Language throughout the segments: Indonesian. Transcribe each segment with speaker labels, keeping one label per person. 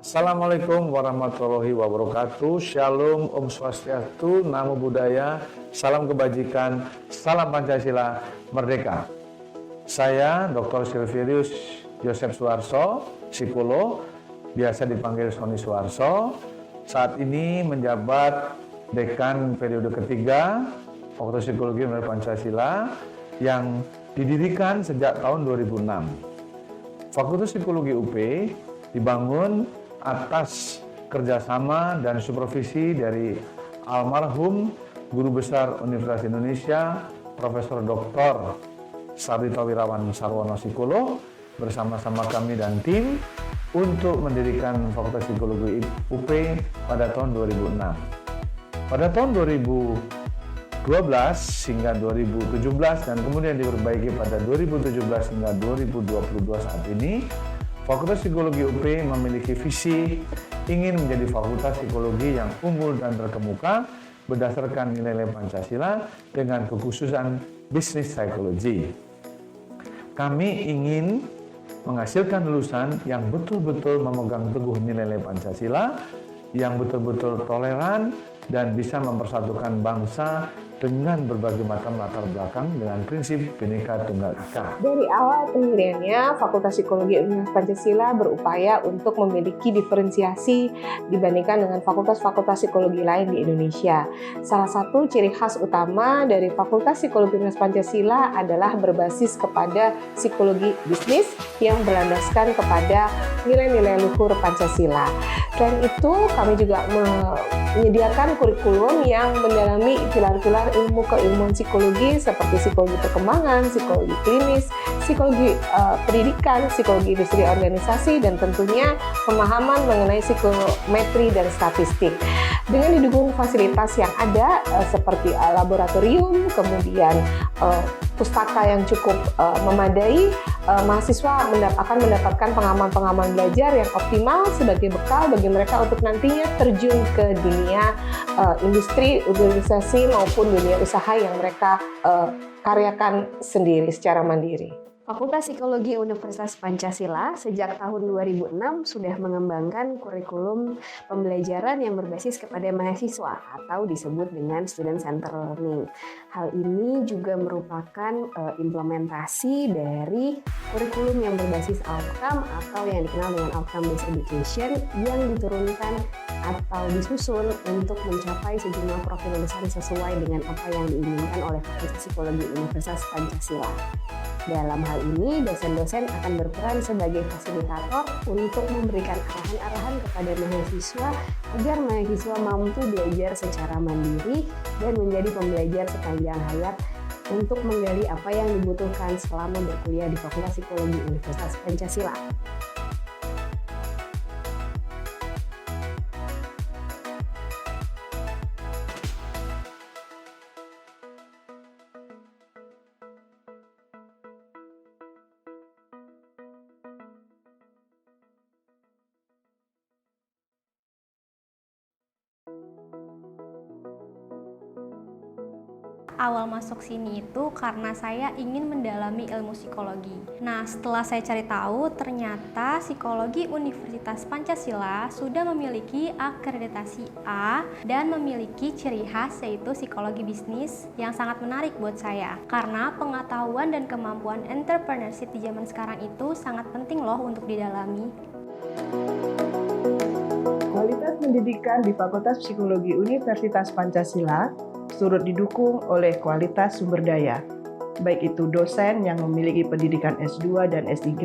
Speaker 1: Assalamualaikum warahmatullahi wabarakatuh. Shalom, Om Swastiastu, Namo Buddhaya, salam kebajikan, salam Pancasila, merdeka. Saya Dr. Silverius Joseph Suarso, psikolog, biasa dipanggil Sony Suarso. Saat ini menjabat Dekan periode ketiga Fakultas Psikologi Universitas Pancasila yang didirikan sejak tahun 2006. Fakultas Psikologi UP dibangun atas kerjasama dan supervisi dari almarhum Guru Besar Universitas Indonesia Profesor Dr. Sardito Wirawan Sarwono Psikolog bersama-sama kami dan tim untuk mendirikan Fakultas Psikologi UP pada tahun 2006. Pada tahun 2012 hingga 2017 dan kemudian diperbaiki pada 2017 hingga 2022 saat ini, Fakultas Psikologi UP memiliki visi ingin menjadi fakultas psikologi yang unggul dan terkemuka berdasarkan nilai-nilai Pancasila dengan kekhususan bisnis psikologi. Kami ingin menghasilkan lulusan yang betul-betul memegang teguh nilai-nilai Pancasila, yang betul-betul toleran dan bisa mempersatukan bangsa dengan berbagai macam latar belakang dengan prinsip Bhinneka Tunggal Ika.
Speaker 2: Dari awal pendiriannya, Fakultas Psikologi Universitas Pancasila berupaya untuk memiliki diferensiasi dibandingkan dengan fakultas-fakultas psikologi lain di Indonesia. Salah satu ciri khas utama dari Fakultas Psikologi Universitas Pancasila adalah berbasis kepada psikologi bisnis yang berlandaskan kepada nilai-nilai luhur Pancasila. Selain itu, kami juga menyediakan kurikulum yang mendalami pilar-pilar ilmu keilmuan psikologi seperti psikologi perkembangan, psikologi klinis, psikologi pendidikan, psikologi industri organisasi, dan tentunya pemahaman mengenai psikometri dan statistik. Dengan didukung fasilitas yang ada seperti laboratorium, kemudian pustaka yang cukup memadai, mahasiswa akan mendapatkan pengalaman-pengalaman belajar yang optimal sebagai bekal bagi mereka untuk nantinya terjun ke dunia industri, organisasi maupun dunia usaha yang mereka karyakan sendiri secara mandiri.
Speaker 3: Fakultas Psikologi Universitas Pancasila sejak tahun 2006 sudah mengembangkan kurikulum pembelajaran yang berbasis kepada mahasiswa atau disebut dengan student center learning. Hal ini juga merupakan implementasi dari kurikulum yang berbasis outcome atau yang dikenal dengan outcome based education yang diturunkan atau disusun untuk mencapai sejumlah profil lulusan sesuai dengan apa yang diinginkan oleh Fakultas Psikologi Universitas Pancasila. Dalam hal ini, dosen-dosen akan berperan sebagai fasilitator untuk memberikan arahan-arahan kepada mahasiswa agar mahasiswa mampu belajar secara mandiri dan menjadi pembelajar sepanjang hayat untuk menggali apa yang dibutuhkan selama berkuliah di Fakultas Psikologi Universitas Pancasila.
Speaker 4: Awal masuk sini itu karena saya ingin mendalami ilmu psikologi. Nah, setelah saya cari tahu, ternyata Psikologi Universitas Pancasila sudah memiliki akreditasi A dan memiliki ciri khas yaitu psikologi bisnis yang sangat menarik buat saya. Karena pengetahuan dan kemampuan entrepreneurship di zaman sekarang itu sangat penting loh untuk didalami.
Speaker 5: Kualitas pendidikan di Fakultas Psikologi Universitas Pancasila turut didukung oleh kualitas sumber daya, baik itu dosen yang memiliki pendidikan S2 dan S3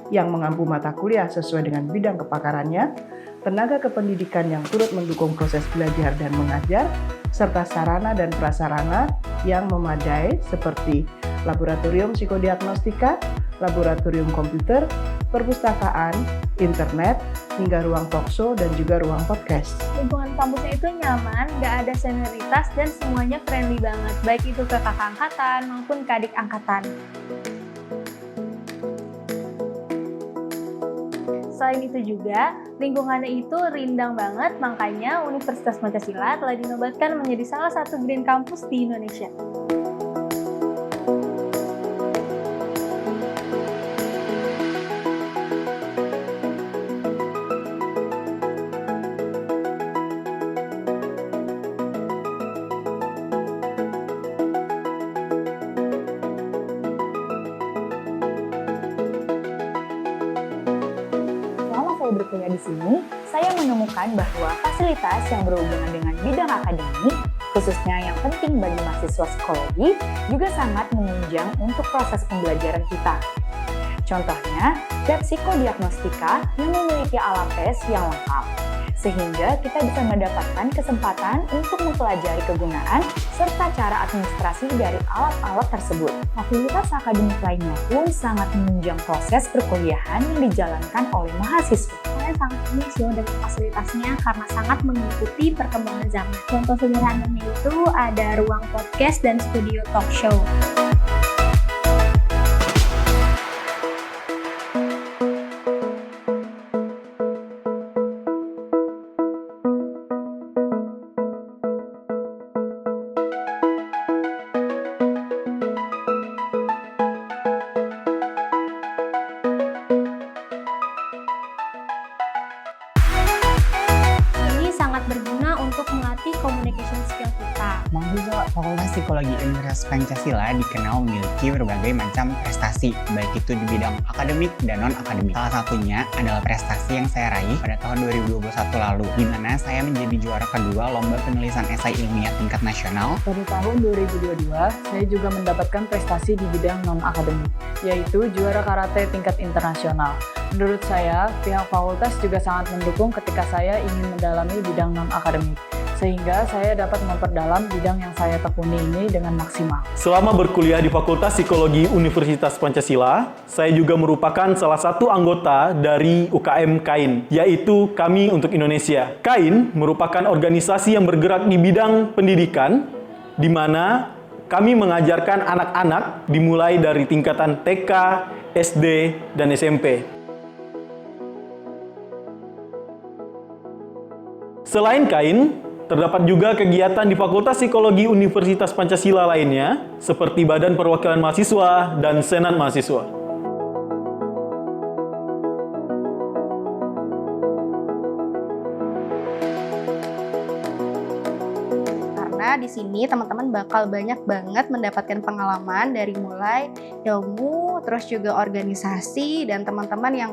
Speaker 5: yang mengampu mata kuliah sesuai dengan bidang kepakarannya, tenaga kependidikan yang turut mendukung proses belajar dan mengajar, serta sarana dan prasarana yang memadai seperti laboratorium psikodiagnostika, laboratorium komputer, perpustakaan, internet, hingga ruang talkshow dan juga ruang podcast.
Speaker 6: Lingkungan kampusnya itu nyaman, nggak ada senioritas dan semuanya friendly banget, baik itu ke kakak angkatan maupun ke adik angkatan. Selain itu juga, lingkungannya itu rindang banget, makanya Universitas Pancasila telah dinobatkan menjadi salah satu green campus di Indonesia.
Speaker 7: berkuliah di sini, saya menemukan bahwa fasilitas yang berhubungan dengan bidang akademik, khususnya yang penting bagi mahasiswa psikologi, juga sangat menunjang untuk proses pembelajaran kita. Contohnya, lab psikodiagnostika yang memiliki alat tes yang lengkap, sehingga kita bisa mendapatkan kesempatan untuk mempelajari kegunaan serta cara administrasi dari alat-alat tersebut. Fasilitas akademik lainnya pun sangat menunjang proses perkuliahan yang dijalankan oleh mahasiswa.
Speaker 6: Saya sangat unik sih dengan fasilitasnya karena sangat mengikuti perkembangan zaman. Contoh sederhananya itu ada ruang podcast dan studio talk show. Sangat berguna untuk melatih communication skill kita.
Speaker 8: Mahasiswa Fakultas Psikologi Universitas Pancasila dikenal memiliki berbagai macam prestasi, baik itu di bidang akademik dan non-akademik. Salah satunya adalah prestasi yang saya raih pada tahun 2021 lalu, di mana saya menjadi juara kedua Lomba Penulisan Esai Ilmiah tingkat nasional.
Speaker 5: Pada tahun 2022, saya juga mendapatkan prestasi di bidang non-akademik, yaitu juara karate tingkat internasional. Menurut saya, pihak fakultas juga sangat mendukung ketika saya ingin mendalami bidang non-akademik, sehingga saya dapat memperdalam bidang yang saya tekuni ini dengan maksimal.
Speaker 9: Selama berkuliah di Fakultas Psikologi Universitas Pancasila, saya juga merupakan salah satu anggota dari UKM KAIN, yaitu Kami untuk Indonesia. KAIN merupakan organisasi yang bergerak di bidang pendidikan, di mana kami mengajarkan anak-anak dimulai dari tingkatan TK, SD, dan SMP. Selain KAIN, terdapat juga kegiatan di Fakultas Psikologi Universitas Pancasila lainnya, seperti Badan Perwakilan Mahasiswa dan Senat Mahasiswa.
Speaker 4: Di sini teman-teman bakal banyak banget mendapatkan pengalaman dari mulai ilmu, terus juga organisasi, dan teman-teman yang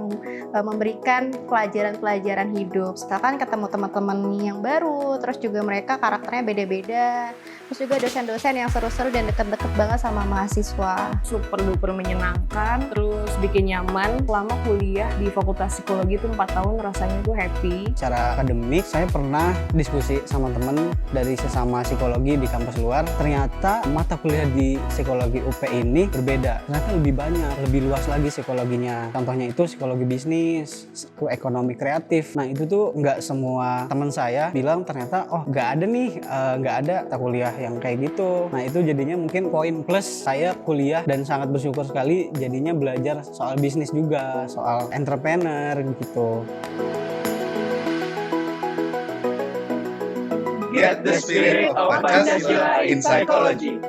Speaker 4: memberikan pelajaran-pelajaran hidup. Setelah kan ketemu teman-teman yang baru, terus juga mereka karakternya beda-beda, terus juga dosen-dosen yang seru-seru dan deket-deket banget sama mahasiswa.
Speaker 2: Super duper menyenangkan, terus bikin nyaman. Selama kuliah di Fakultas Psikologi itu 4 tahun rasanya tuh happy.
Speaker 8: Secara akademik, saya pernah diskusi sama teman dari sesama psikologi di kampus luar. Ternyata mata kuliah di psikologi UP ini berbeda. Ternyata lebih banyak, lebih luas lagi psikologinya. Contohnya itu psikologi bisnis, ekonomi kreatif. Nah itu tuh nggak semua teman saya bilang ternyata nggak ada nih, nggak ada mata kuliah yang kayak gitu. Nah itu jadinya mungkin poin plus saya kuliah dan sangat bersyukur sekali jadinya belajar soal bisnis juga, soal entrepreneur gitu.
Speaker 10: Get the spirit of Pancasila in psychology.